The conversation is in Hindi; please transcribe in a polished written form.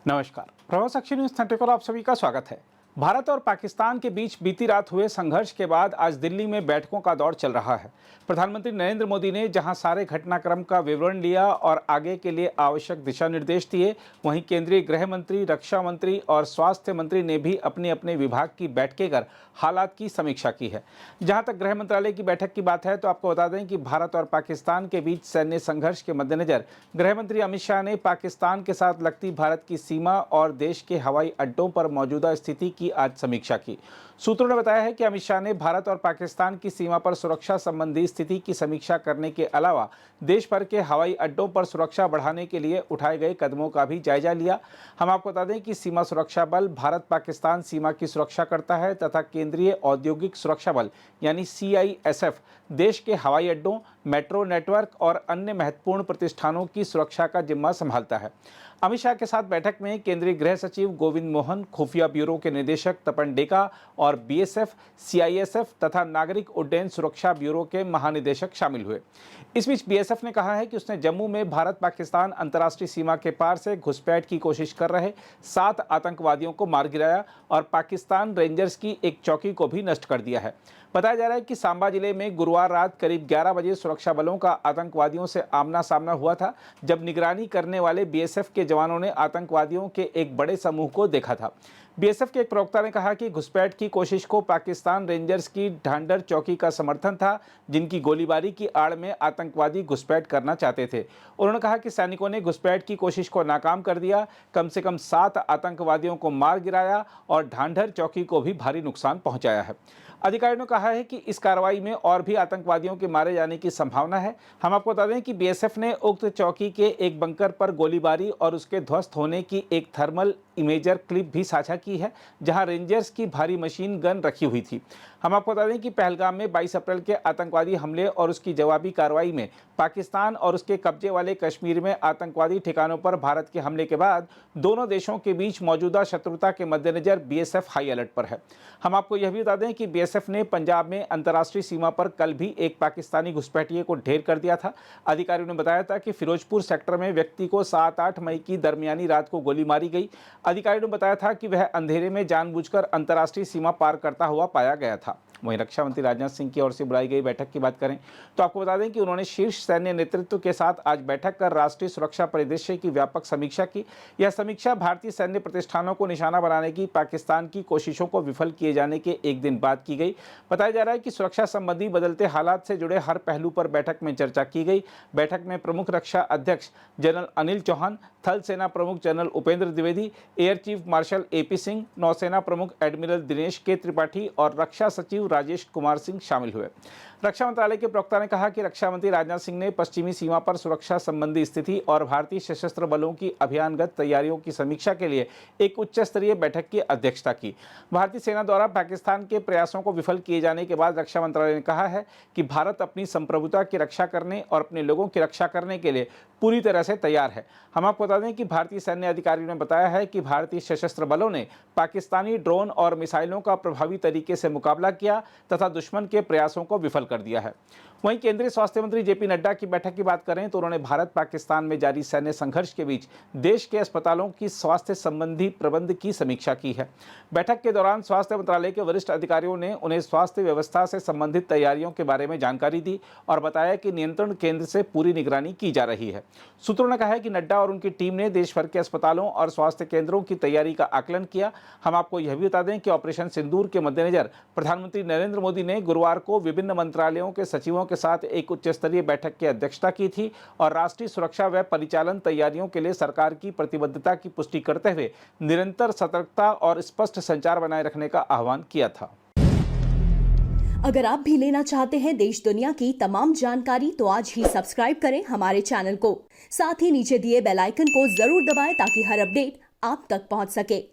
नमस्कार। प्रभाव साक्षी न्यूज 30 पर आप सभी का स्वागत है। भारत और पाकिस्तान के बीच बीती रात हुए संघर्ष के बाद आज दिल्ली में बैठकों का दौर चल रहा है। प्रधानमंत्री नरेंद्र मोदी ने जहां सारे घटनाक्रम का विवरण लिया और आगे के लिए आवश्यक दिशा निर्देश दिए, वहीं केंद्रीय गृह मंत्री, रक्षा मंत्री और स्वास्थ्य मंत्री ने भी अपने अपने विभाग की बैठकें कर हालात की समीक्षा की है। जहां तक गृह मंत्रालय की बैठक की बात है तो आपको बता दें कि भारत और पाकिस्तान के बीच सैन्य संघर्ष के मद्देनजर गृह मंत्री अमित शाह ने पाकिस्तान के साथ लगती भारत की सीमा और देश के हवाई अड्डों पर मौजूदा स्थिति की आज समीक्षा की। सूत्रों ने बताया है कि अमित शाह ने भारत और पाकिस्तान की सीमा पर सुरक्षा संबंधी स्थिति की समीक्षा करने के अलावा देश भर के हवाई अड्डों पर सुरक्षा बढ़ाने के लिए उठाए गए कदमों का भी जायजा लिया। हम आपको बता दें कि सीमा सुरक्षा बल भारत पाकिस्तान सीमा की सुरक्षा करता है तथा केंद्रीय औद्योगिक सुरक्षा बल यानी CISF देश के हवाई अड्डों, मेट्रो नेटवर्क और अन्य महत्वपूर्ण प्रतिष्ठानों की सुरक्षा का जिम्मा संभालता है। अमित शाह के साथ बैठक में केंद्रीय गृह सचिव गोविंद मोहन, खुफिया ब्यूरो के निदेशक तपन डेका और BSF, CISF तथा नागरिक उड्डयन सुरक्षा ब्यूरो के महानिदेशक शामिल हुए। इस बीच BSF ने कहा है कि उसने जम्मू में भारत पाकिस्तान अंतर्राष्ट्रीय सीमा के पार से घुसपैठ की कोशिश कर रहे 7 आतंकवादियों को मार गिराया और पाकिस्तान रेंजर्स की एक चौकी को भी नष्ट कर दिया है। बताया जा रहा है कि सांबा जिले में गुरुवार रात करीब 11 बजे सुरक्षा बलों का आतंकवादियों से आमना सामना हुआ था, जब निगरानी करने वाले BSF के जवानों ने आतंकवादियों के एक बड़े समूह को देखा था। BSF के एक प्रवक्ता ने कहा कि घुसपैठ की कोशिश को पाकिस्तान रेंजर्स की ढांढर चौकी का समर्थन था, जिनकी गोलीबारी की आड़ में आतंकवादी घुसपैठ करना चाहते थे। उन्होंने कहा कि सैनिकों ने घुसपैठ की कोशिश को नाकाम कर दिया, कम से कम 7 आतंकवादियों को मार गिराया और ढांढर चौकी को भी भारी नुकसान पहुंचाया है। अधिकारियों ने कहा है कि इस कार्रवाई में और भी आतंकवादियों के मारे जाने की संभावना है। हम आपको बता दें कि BSF ने उक्त चौकी के एक बंकर पर गोलीबारी और उसके ध्वस्त होने की एक थर्मल इमेजर क्लिप भी साझा की है, जहां रेंजर्स की भारी मशीन गन रखी हुई थी। हम आपको बता दें कि पहलगाम में 22 अप्रैल के आतंकवादी हमले और उसकी जवाबी कार्रवाई में पाकिस्तान और उसके कब्जे वाले कश्मीर में आतंकवादी ठिकानों पर भारत के हमले के बाद दोनों देशों के बीच मौजूदा शत्रुता के मद्देनजर BSF हाई अलर्ट पर है। हम आपको यह भी बता दें कि BSF ने पंजाब में अंतर्राष्ट्रीय सीमा पर कल भी एक पाकिस्तानी घुसपैठिए को ढेर कर दिया था। अधिकारियों ने बताया था कि फिरोजपुर सेक्टर में व्यक्ति को 7-8 मई की दरमियानी रात को गोली मारी गई। अधिकारियों ने बताया था कि वह अंधेरे में जानबूझकर अंतर्राष्ट्रीय सीमा पार करता हुआ पाया गया था। वहीं रक्षा मंत्री राजनाथ सिंह की ओर से बुलाई गई बैठक की बात करें तो आपको बता दें कि उन्होंने शीर्ष सैन्य नेतृत्व के साथ आज बैठक कर राष्ट्रीय सुरक्षा परिदृश्य की व्यापक समीक्षा की। यह समीक्षा भारतीय सैन्य प्रतिष्ठानों को निशाना बनाने की पाकिस्तान की कोशिशों को विफल किए जाने के एक दिन बाद की गई। बताया जा रहा है कि सुरक्षा संबंधी बदलते हालात से जुड़े हर पहलू पर बैठक में चर्चा की गई। बैठक में प्रमुख रक्षा अध्यक्ष जनरल अनिल चौहान, थल सेना प्रमुख general Upendra Dwivedi, air chief marshal AP Singh, नौसेना प्रमुख एडमिरल दिनेश के त्रिपाठी और रक्षा सचिव राजेश कुमार सिंह शामिल हुए। रक्षा मंत्रालय के प्रवक्ता ने कहा कि रक्षा मंत्री राजनाथ सिंह ने पश्चिमी सीमा पर सुरक्षा संबंधी स्थिति और भारतीय सशस्त्र बलों की अभियानगत तैयारियों की समीक्षा के लिए एक उच्च स्तरीय बैठक की अध्यक्षता की। भारतीय सेना द्वारा पाकिस्तान के प्रयासों को विफल किए जाने के बाद रक्षा मंत्रालय ने कहा है कि भारत अपनी संप्रभुता की रक्षा करने और अपने लोगों की रक्षा करने के लिए पूरी तरह से तैयार है। हम आपको बता दें कि भारतीय सैन्य अधिकारियों ने बताया है कि भारतीय सशस्त्र बलों ने पाकिस्तानी ड्रोन और मिसाइलों का प्रभावी तरीके से मुकाबला किया तथा दुश्मन के प्रयासों को विफल कर दिया है। वहीं केंद्रीय स्वास्थ्य मंत्री JP नड्डा की बैठक की बात करें तो उन्होंने भारत पाकिस्तान में जारी सैन्य संघर्ष के बीच देश के अस्पतालों की स्वास्थ्य संबंधी प्रबंध की समीक्षा की है। बैठक के दौरान स्वास्थ्य मंत्रालय के वरिष्ठ अधिकारियों ने उन्हें स्वास्थ्य व्यवस्था से संबंधित तैयारियों के बारे में जानकारी दी और बताया कि नियंत्रण केंद्र से पूरी निगरानी की जा रही है। सूत्रों ने कहा है कि नड्डा और उनकी टीम ने देश भर के अस्पतालों और स्वास्थ्य केंद्रों की तैयारी का आकलन किया। हम आपको यह भी बता दें कि ऑपरेशन सिंदूर के मद्देनजर प्रधानमंत्री नरेंद्र मोदी ने गुरुवार को विभिन्न मंत्रालयों के सचिवों के साथ एक उच्च स्तरीय बैठक की अध्यक्षता की थी और राष्ट्रीय सुरक्षा व परिचालन तैयारियों के लिए सरकार की प्रतिबद्धता की पुष्टि करते हुए निरंतर सतर्कता और स्पष्ट संचार बनाए रखने का आह्वान किया था। अगर आप भी लेना चाहते हैं देश दुनिया की तमाम जानकारी तो आज ही सब्सक्राइब करें हमारे चैनल को। साथ ही नीचे दिए बेल आइकन को जरूर दबाएं ताकि हर अपडेट आप तक पहुंच सके।